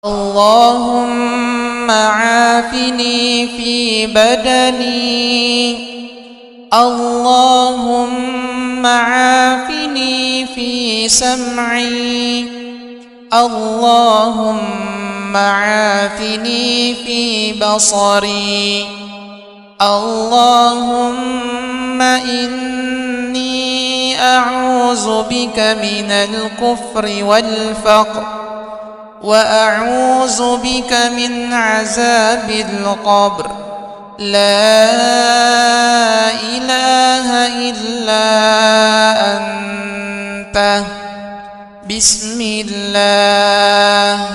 اللهم عافني في بدني، اللهم عافني في سمعي، اللهم عافني في بصري، اللهم إني أعوذ بك من الكفر والفقر، وأعوذ بك من عذاب القبر. لا إله إلا أنت. بسم الله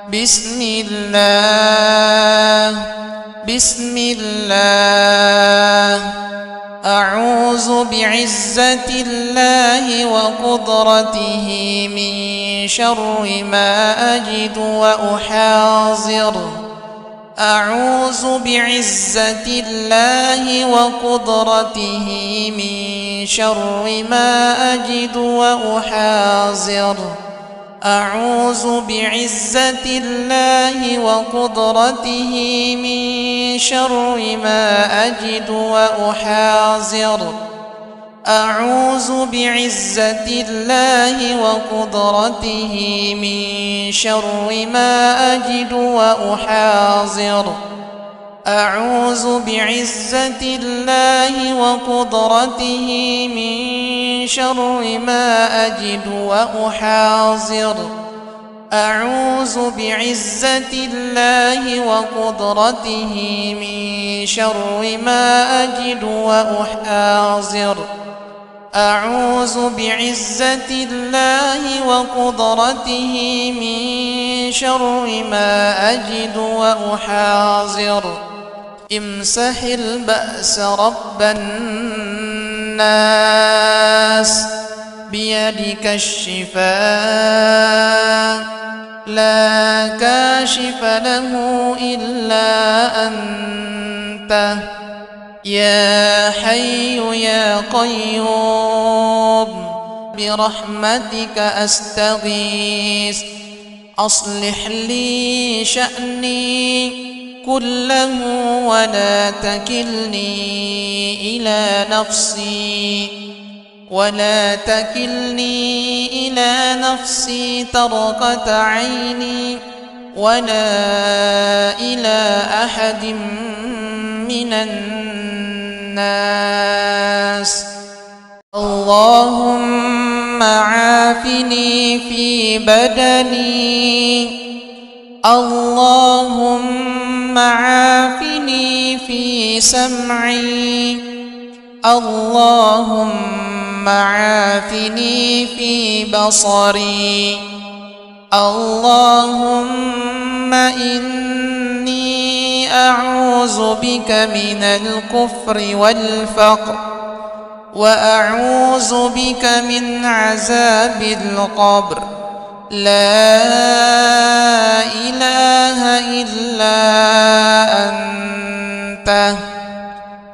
بسم الله بسم الله. أعوذ بعزة الله وقدرته من شر ما أجد وأحاذر. أعوذ بعزة الله وقدرته من شر ما أجد وأحاذر. أعوذ بعزة الله وقدرته من شر ما أجد وأحاذر. أعوذ بعزة الله وقدرته من شر ما أجد وأحاذر. أعوذ بعزة الله وقدرته من شر ما أجد وأحاذر. أعوذ بعزة الله وقدرته من شر ما أجد وأحاذر. أعوذ بعزة الله وقدرته من شر ما أجد وأحاذر. امسح البأس رب الناس، بيدك الشفاء، لا كاشف له إلا أنت. يا حي يا قيوم برحمتك أستغيث. أصلح لي شأني كله ولا تكلني إلى نفسي طرفة عيني، ولا إلى أحد من الناس. اللهم عافني في بدني، اللهم عافني في سمعي، اللهم عافني في بصري، اللهم إني أعوذ بك من الكفر والفقر، وأعوذ بك من عذاب القبر. لا إله إلا أنت.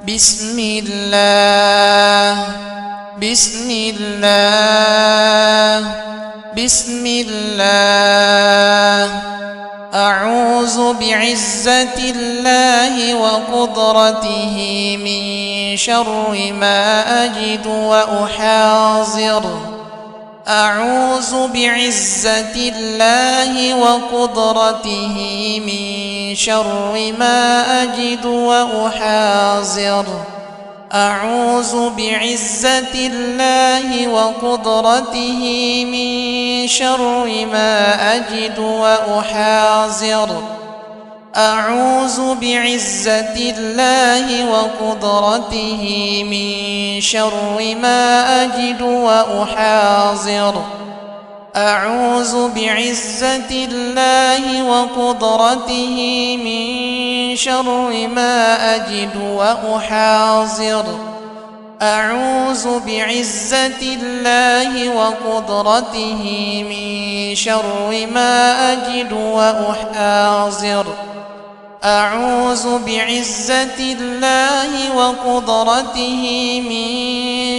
بسم الله بسم الله بسم الله. أعوذ بعزة الله وقدرته من شر ما أجد وأحاذر. أعوذ بعزة الله وقدرته من شر ما أجد وأحاذر. أعوذ بعزة الله وقدرته من شر ما أجد وأحاذر. أعوذ بعزة الله وقدرته من شر ما أجد وأحاذر. أعوذ بعزة الله وقدرته من شر ما أجد وأحاذر. أعوذ بعزة الله وقدرته من شر ما أجد وأحاذر. أعوذ بعزة الله وقدرته من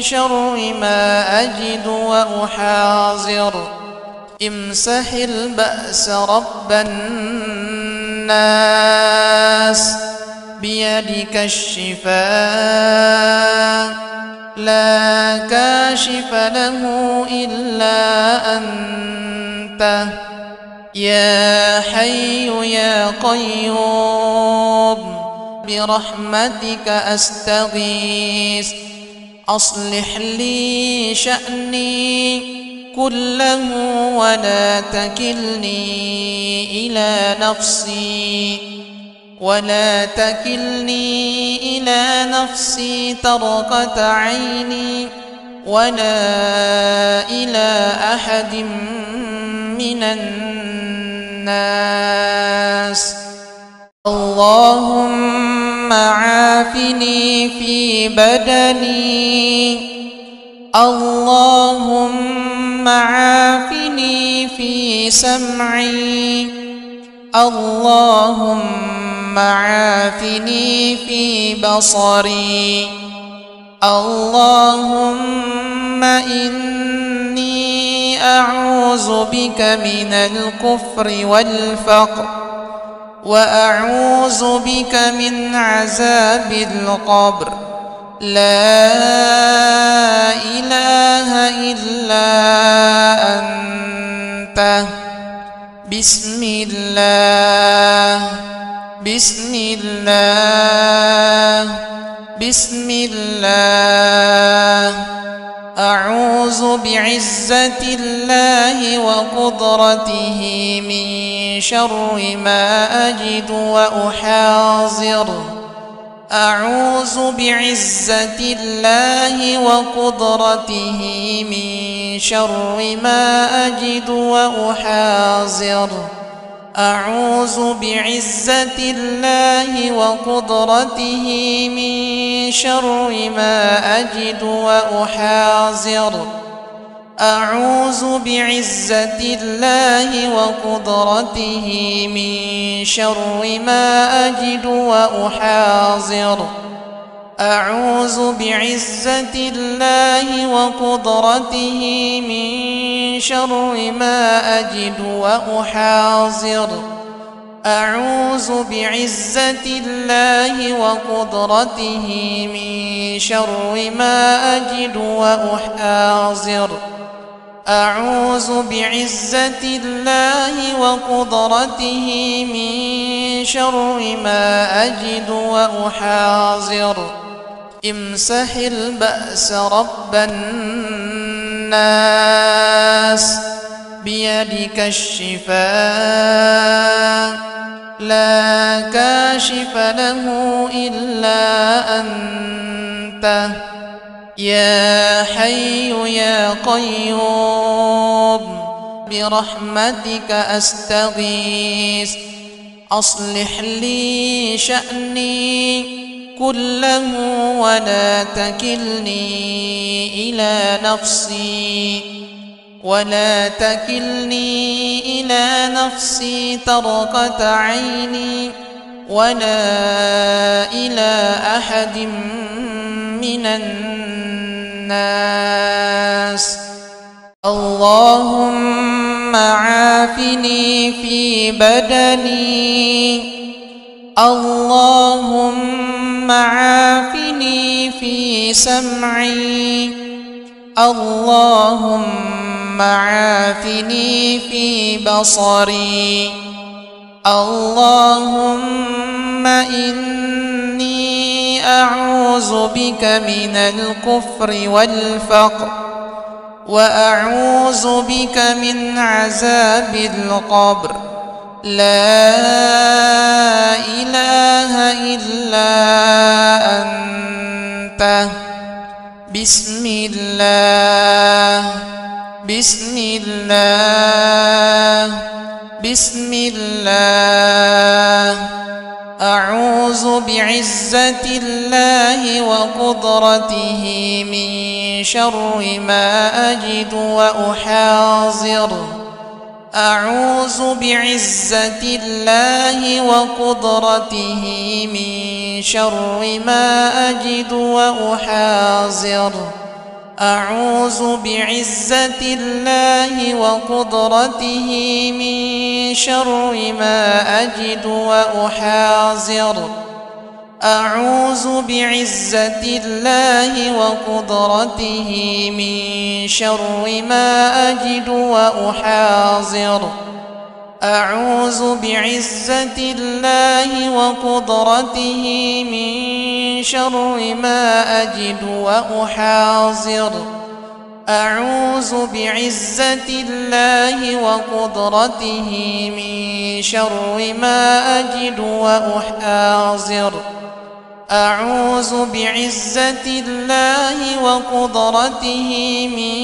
شر ما أجد وأحاذر. امسح البأس رب الناس بيدك الشفاء لا كاشف له إلا أنت يا حي يا قيوم برحمتك أستغيث أصلح لي شأني كله ولا تكلني إلى نفسي طرفة عيني ولا إلى أحد من الناس. اللهم عافني في بدني اللهم عافني في سمعي اللهم عافني في بصري اللهم إني أعوذ بك من الكفر والفقر وأعوذ بك من عذاب القبر لا إله إلا أنت. بسم الله أعوذ بعزة الله وقدرته من شر ما أجد وأحاذر أعوذ بعزة الله وقدرته من شر ما أجد وأحاذر أعوذ بعزة الله وقدرته من شر ما أجد وأحاذر أعوذ بعزة الله وقدرته من شر ما أجد وأحاذر أعوذ بعزة الله وقدرته من شر ما أجد وأحاذر أعوذ بعزة الله وقدرته من شر ما أجد وأحاذر أعوذ بعزة الله وقدرته من شر ما أجد وأحاذر امسح البأس رب الناس بيدك الشفاء لا كاشف له إلا أنت يا حي يا قيوم برحمتك أستغيث أصلح لي شأني كله ولا تكلني إلى نفسي طرفة عيني ولا إلى أحد من الناس. اللهم عافني في بدني اللهم عافني في سمعي اللهم عافني في بصري اللهم إني أعوذ بك من الكفر والفقر وأعوذ بك من عذاب القبر لا إله إلا أنت. بسم الله أعوذ بعزة الله وقدرته من شر ما أجد وأحاذر أعوذ بعزة الله وقدرته من شر ما أجد وأحاذر أعوذ بعزة الله وقدرته من شر ما أجد وأحاذر. أعوذ بعزة الله وقدرته من شر ما أجد وأحاذر. أعوذ بعزة الله وقدرته من شر ما أجد وأحاذر. أعوذ بعزة الله وقدرته من شر ما أجد وأحاذر. أعوذ بعزة الله وقدرته من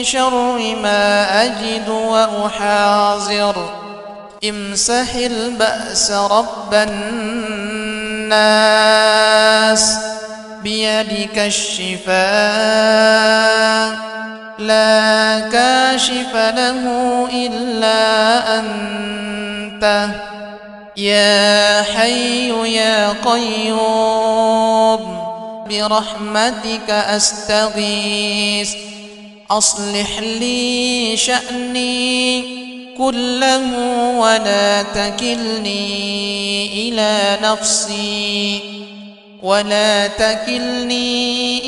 شر ما أجد وأحاذر. امسح البأس رب الناس بيدك الشفاء لا كاشف له إلا أنت يا حي يا قيوم برحمتك أستغيث. أصلح لي شأني كله ولا تكلني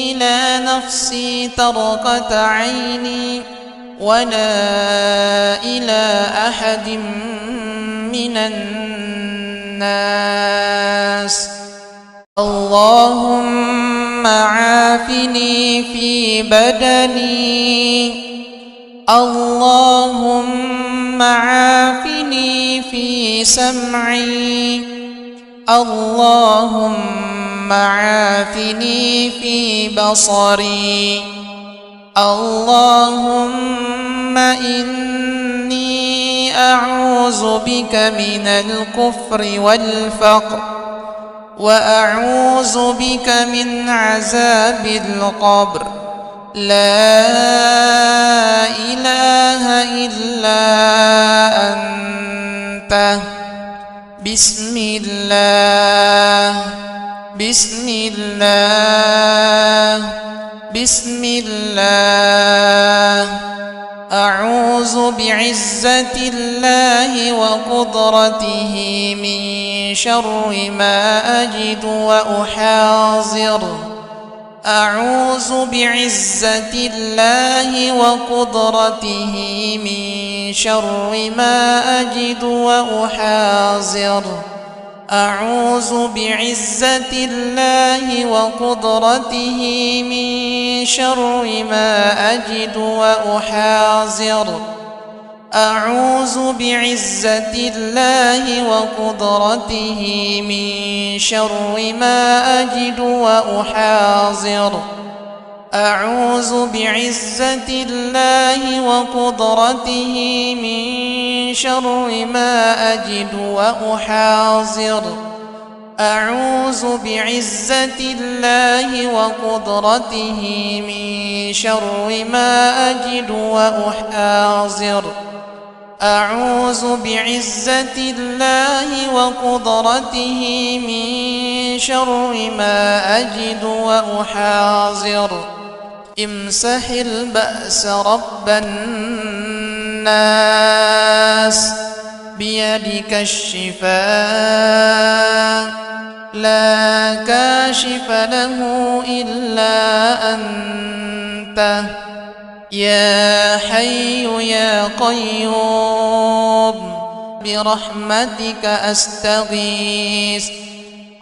إلى نفسي طرفة عيني ولا إلى أحد من الناس. اللهم عافني في بدني. اللهم عافني في سمعي. اللهم عافني في بصري. اللهم إني أعوذ بك من الكفر والفقر وأعوذ بك من عذاب القبر. لا إله إلا أنت. بسم الله بسم الله بسم الله. أعوذ بعزة الله وقدرته من شر ما أجد وأحاذر. أعوذ بعزة الله وقدرته من شر ما أجد وأحاذر. أعوذ بعزة الله وقدرته من شر ما أجد وأحاذر. أعوذ بعزة الله وقدرته من شر ما أجد وأحاذر. أعوذ بعزة الله وقدرته من شر ما أجد وأحاذر. أعوذ بعزة الله وقدرته من شر ما أجد وأحاذر. أعوذ بعزة الله وقدرته من شر ما أجد وأحاذر. امسح البأس رب الناس بيدك الشفاء لا كاشف له إلا أنت يا حي يا قيوم برحمتك أستغيث.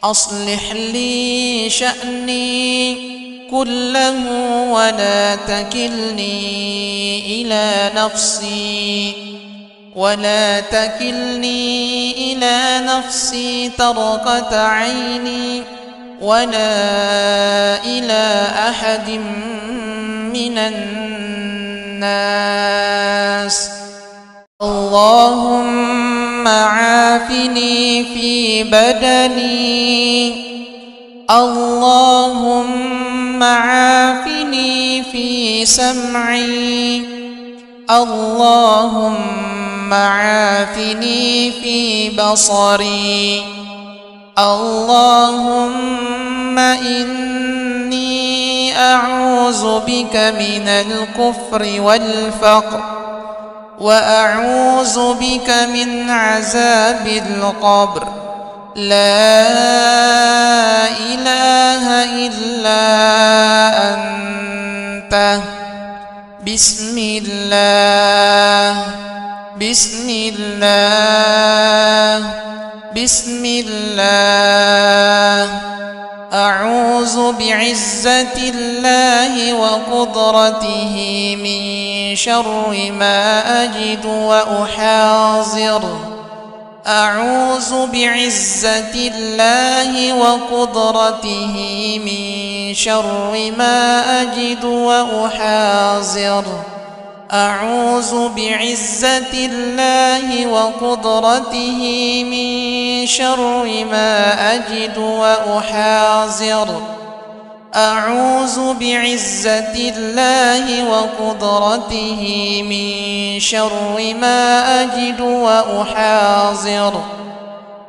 أصلح لي شأني كله ولا تكلني إلى نفسي طرفة عيني ولا إلى أحد من الناس. اللهم عافني في بدني. اللهم عافني في سمعي. اللهم عافني في بصري. اللهم إني أعوذ بك من الكفر والفقر وأعوذ بك من عذاب القبر لا إله إلا أنت بسم الله بسم الله بسم الله أعوذ بعزة الله وقدرته من شر ما أجد وأحاذر أعوذ بعزة الله وقدرته من شر ما أجد وأحاذر أعوذ بعزة الله وقدرته من شر ما أجد وأحاذر أعوذ بعزة الله وقدرته من شر ما أجد وأحاذر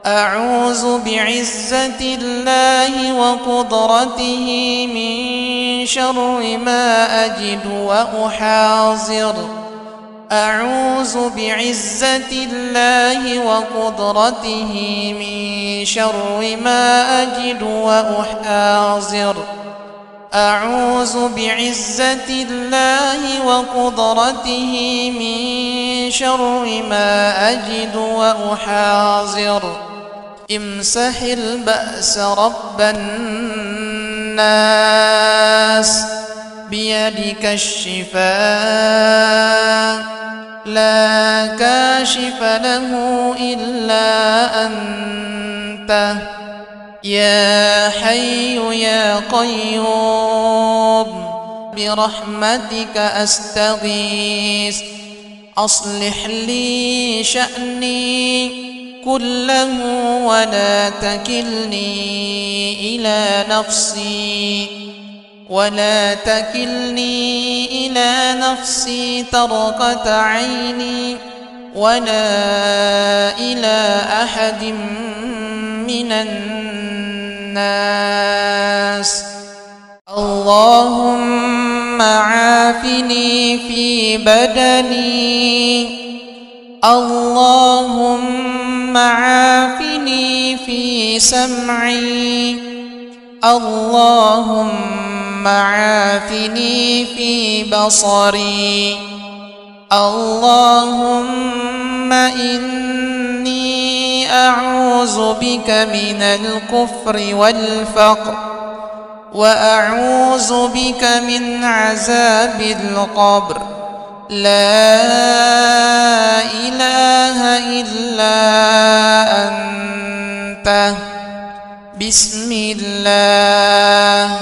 أعوذ بعزة الله وقدرته من شر ما أجد وأحاذر أعوذ بعزة الله وقدرته من شر ما أجد وأحاذر أعوذ بعزة الله وقدرته من شر ما أجد وأحاذر امسح البأس رب الناس بيدك الشفاء لا كاشف له إلا أنت يا حي يا قيوم برحمتك أستغيث أصلح لي شأني كله ولا تكلني إلى نفسي طرفة عيني ولا إلى أحد من الناس اللهم عافني في بدني اللهم عافني في سمعي اللهم عافني في بصري اللهم إني أعوذ بك من الكفر والفقر وأعوذ بك من عذاب القبر لا إله إلا أنت بسم الله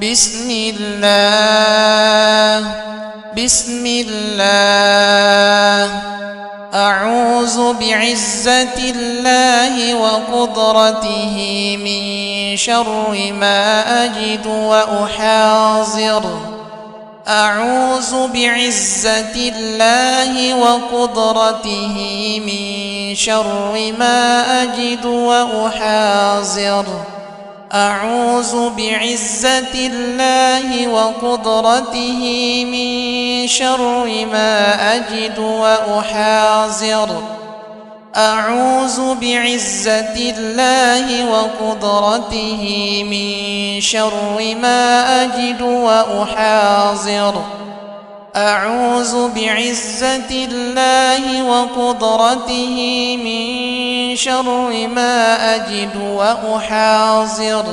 بسم الله بسم الله أعوذ بعزة الله وقدرته من شر ما أجد وأحاذر أعوذ بعزة الله وقدرته من شر ما أجد وأحاذر أعوذ بعزة الله وقدرته من شر ما أجد وأحاذر أعوذ بعزة الله وقدرته من شر ما أجد وأحاذر أعوذ بعزة الله وقدرته من شر ما أجد وأحاذر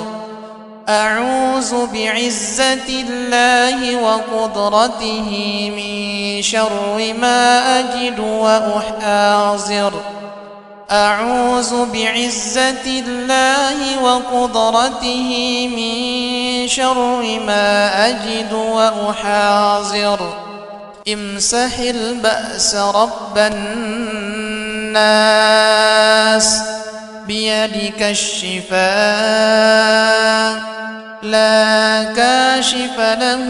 أعوذ بعزة الله وقدرته من شر ما أجد وأحاذر أعوذ بعزة الله وقدرته من شر ما أجد وأحاذر امسح البأس رب الناس بيدك الشفاء لا كاشف له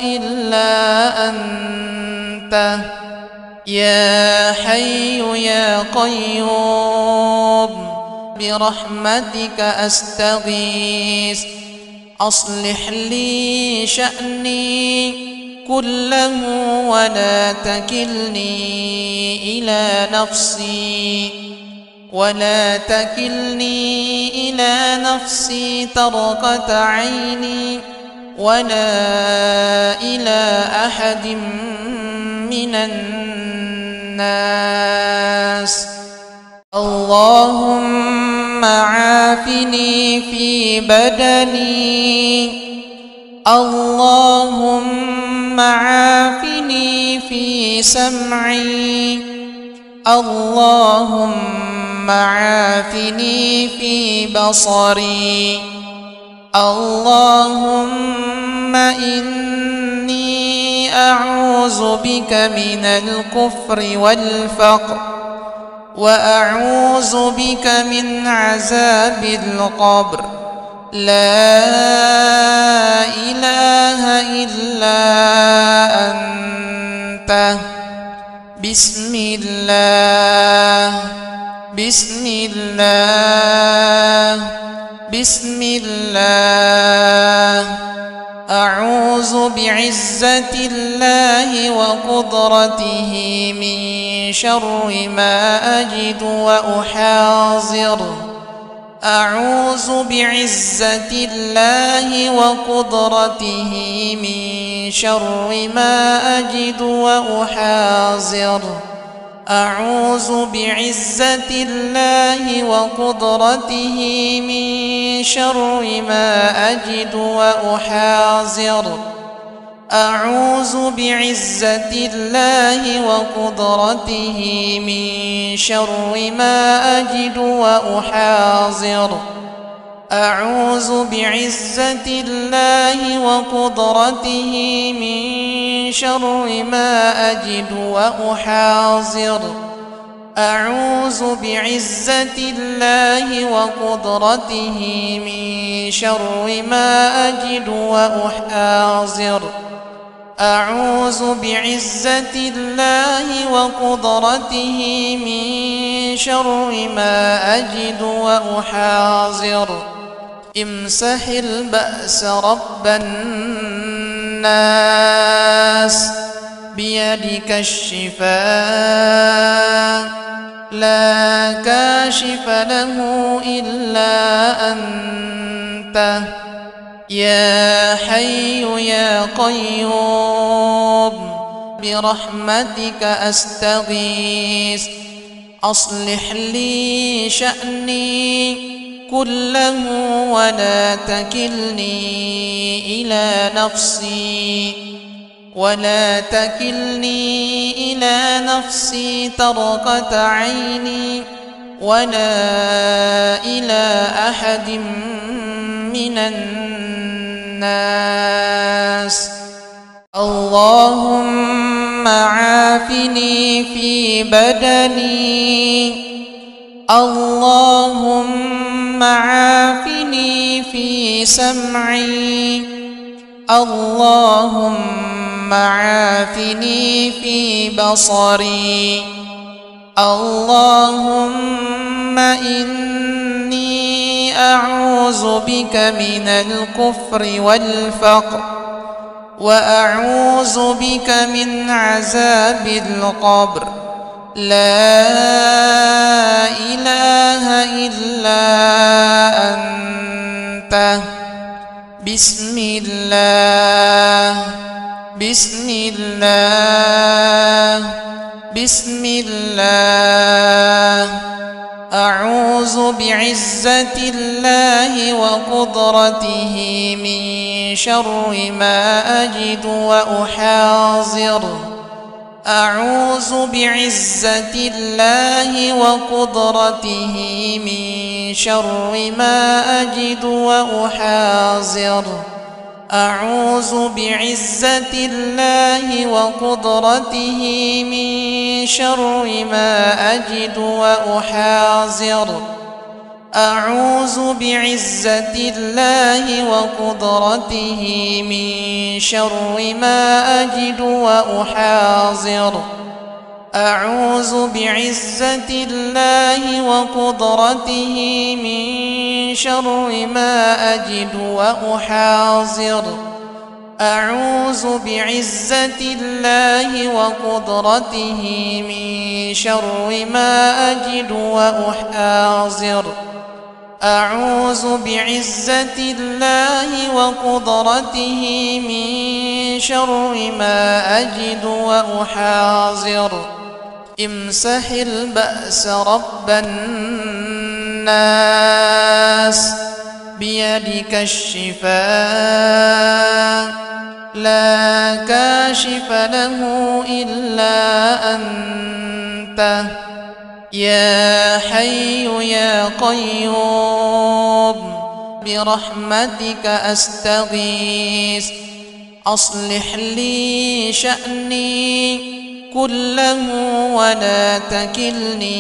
إلا أنت يا حي يا قيوم برحمتك أستغيث أصلح لي شأني كله ولا تكلني إلى نفسي طرفة عيني ولا إلى أحد من الناس. اللهم عافني في بدني، اللهم عافني في سمعي، اللهم عافني في بصري، اللهم إني أعوذ بك من الكفر والفقر، وأعوذ بك من عذاب القبر. لا إله إلا أنت. بسم الله بسم الله بسم الله. أعوذ بعزة الله وقدرته من شر ما أجد وأحاذر. أعوذ بعزة الله وقدرته من شر ما أجد وأحاذر. أعوذ بعزة الله وقدرته من شر ما أجد وأحاذر. أعوذ بعزة الله وقدرته من شر ما أجد وأحاذر. أعوذ بعزة الله وقدرته من شر ما أجد وأحاذر. أعوذ بعزة الله وقدرته من شر ما أجد وأحاذر. أعوذ بعزة الله وقدرته من شر ما أجد وأحاذر. امسح البأس رب الناس، بيدك الشفاء، لا كاشف له إلا أنت. يا حي يا قيوم برحمتك أستغيث. أصلح لي شأني كله ولا تكلني إلى نفسي طرفة عيني ولا إلى أحد من الناس. اللهم عافني في بدني، اللهم عافني في سمعي، اللهم عافني في بصري، اللهم إني أعوذ بك من الكفر والفقر، وأعوذ بك من عذاب القبر. لا إله إلا أنت. بسم الله بسم الله بسم الله. أعوذ بعزة الله وقدرته من شر ما أجد وأحاذر. أعوذ بعزة الله وقدرته من شر ما أجد وأحاذر. أعوذ بعزة الله وقدرته من شر ما أجد وأحاذر. أعوذ بعزة الله وقدرته من شر ما أجد وأحاذر. أعوذ بعزة الله وقدرته من شر ما أجد وأحاذر. أعوذ بعزة الله وقدرته من شر ما أجد وأحاذر. أعوذ بعزة الله وقدرته من شر ما أجد وأحاذر. امسح البأس رب الناس بيدك الشفاء لا كاشف له إلا أنت يا حي يا قيوم برحمتك أستغيث. أصلح لي شأني كله ولا تكلني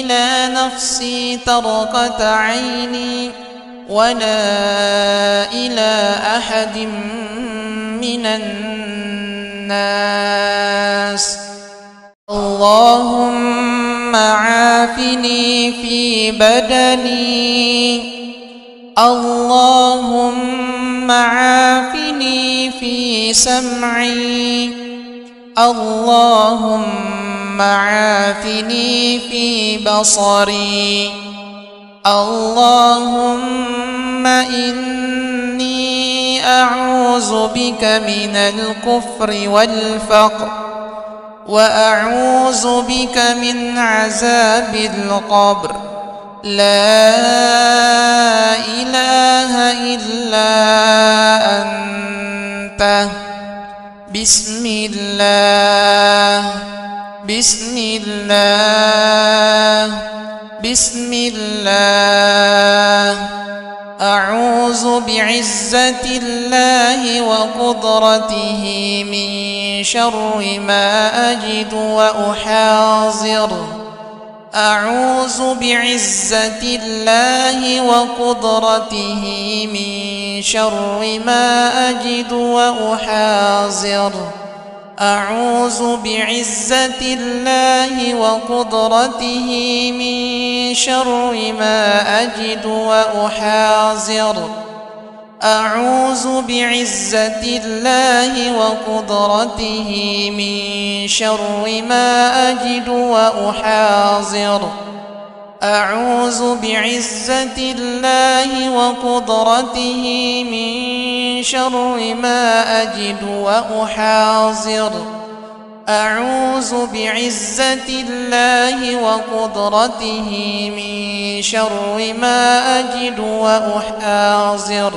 إلى نفسي طرفة عيني ولا إلى أحد من الناس. اللهم عافني في بدني. اللهم عافني في سمعي. اللهم عافني في بصري. اللهم إني أعوذ بك من الكفر والفقر وأعوذ بك من عذاب القبر. لا إله إلا أنت. بسم الله بسم الله بسم الله. أعوذ بعزة الله وقدرته من شر ما أجد وأحاذر. أعوذ بعزة الله وقدرته من شر ما أجد وأحاذر. أعوذ بعزة الله وقدرته من شر ما أجد وأحاذر. أعوذ بعزة الله وقدرته من شر ما أجد وأحاذر. أعوذ بعزة الله وقدرته من شر ما أجد وأحاذر. أعوذ بعزة الله وقدرته من شر ما أجد وأحاذر.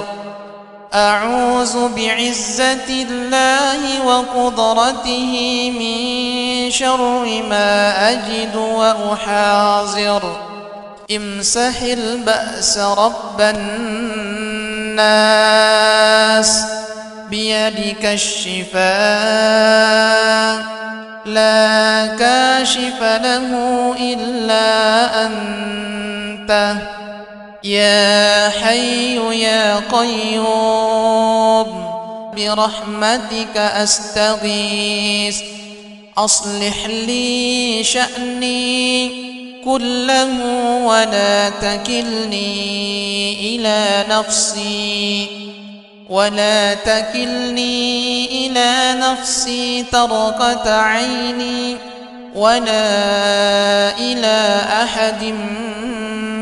أعوذ بعزة الله وقدرته من شر ما أجد وأحاذر. امسح البأس رب الناس بيدك الشفاء لا كاشف له إلا أنت يا حي يا قيوم برحمتك أستغيث. أصلح لي شأني كله ولا تكلني إلى نفسي طرفة عيني ولا إلى أحد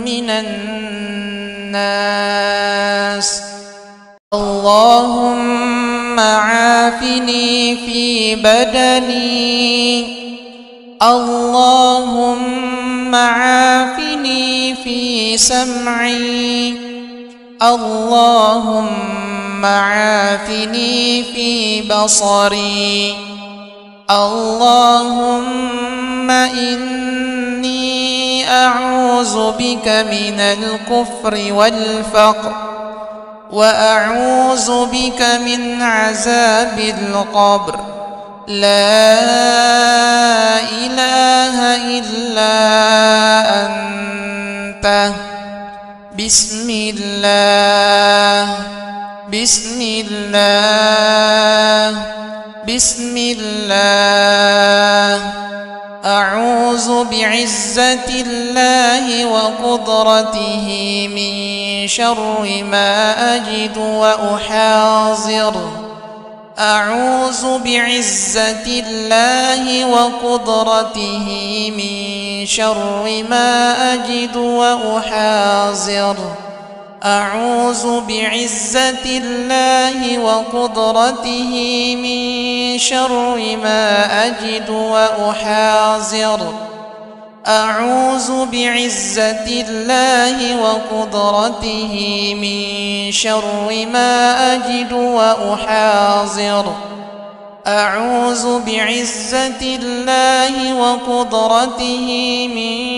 من الناس. اللهم عافني في بدني. اللهم عافني في سمعي. اللهم عافني في بصري. اللهم إني أعوذ بك من الكفر والفقر وأعوذ بك من عذاب القبر. لا إله إلا أنت. بسم الله بسم الله بسم الله أعوذ بعزة الله وقدرته من شر ما أجد وأحاذر أعوذ بعزة الله وقدرته من شر ما أجد وأحاذر أعوذ بعزة الله وقدرته من شر ما أجد وأحاذر أعوذ بعزة الله وقدرته من شر ما أجد وأحاذر أعوذ بعزة الله وقدرته من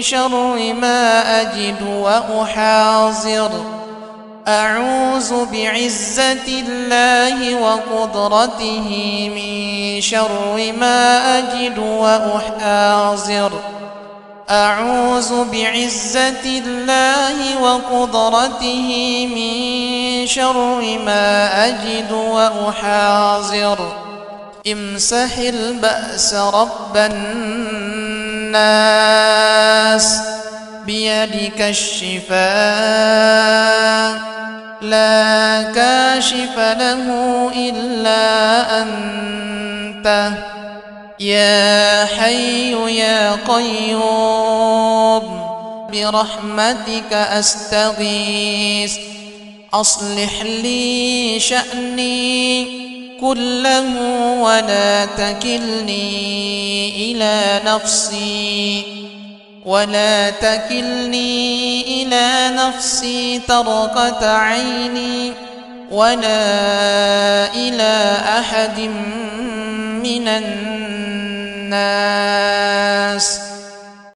شر ما أجد وأحاذر أعوذ بعزة الله وقدرته من شر ما أجد وأحاذر أعوذ بعزة الله وقدرته من شر ما أجد وأحاذر امسح البأس رب الناس بيدك الشفاء لا كاشف له إلا أنت يا حي يا قيوم برحمتك أستغيث أصلح لي شأني كله ولا تكلني إلى نفسي طرفة عيني ولا إلى أحد من الناس